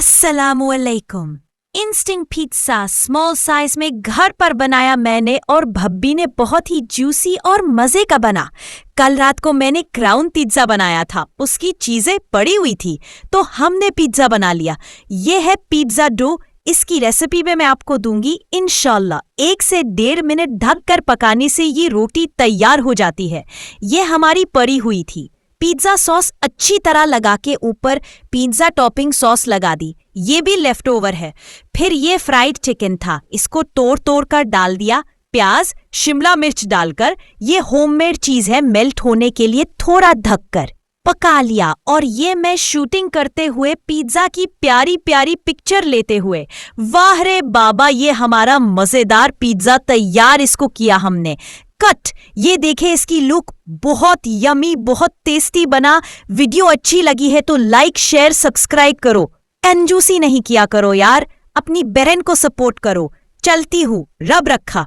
अस्सलामुअलैकुम। Instinct pizza small size में घर पर बनाया मैंने और भब्बी ने बहुत ही जूसी और मजे का बना। कल रात को मैंने क्राउन पिज़्ज़ा बनाया था, उसकी चीजें पड़ी हुई थी तो हमने पिज़्ज़ा बना लिया। ये है पिज़्ज़ा डो। इसकी रेसिपी में मैं आपको दूंगी इंशाल्लाह। 1 से 1.5 मिनट ढक कर पकाने से ये रोटी तैयार हो जाती है। ये हमारी पड़ी हुई थी। पिज़्ज़ा सॉस अच्छी तरह लगा के ऊपर पिज़्ज़ा टॉपिंग सॉस लगा दी। ये भी लेफ्ट ओवर है। फिर ये फ्राइड चिकन था, इसको तोड़ कर डाल दिया। प्याज शिमला मिर्च डालकर ये होममेड चीज है, मेल्ट होने के लिए थोड़ा ढककर पका लिया। और ये मैं शूटिंग करते हुए पिज़्ज़ा की प्यारी प्यारी पिक्चर लेते हुए। वाह रे बाबा, ये हमारा मजेदार पिज़्ज़ा तैयार इसको किया हमने। कट ये देखे, इसकी लुक बहुत यमी, बहुत टेस्टी बना। वीडियो अच्छी लगी है तो लाइक शेयर सब्सक्राइब करो। कंजूसी नहीं किया करो यार, अपनी बहन को सपोर्ट करो। चलती हूँ, रब रखा।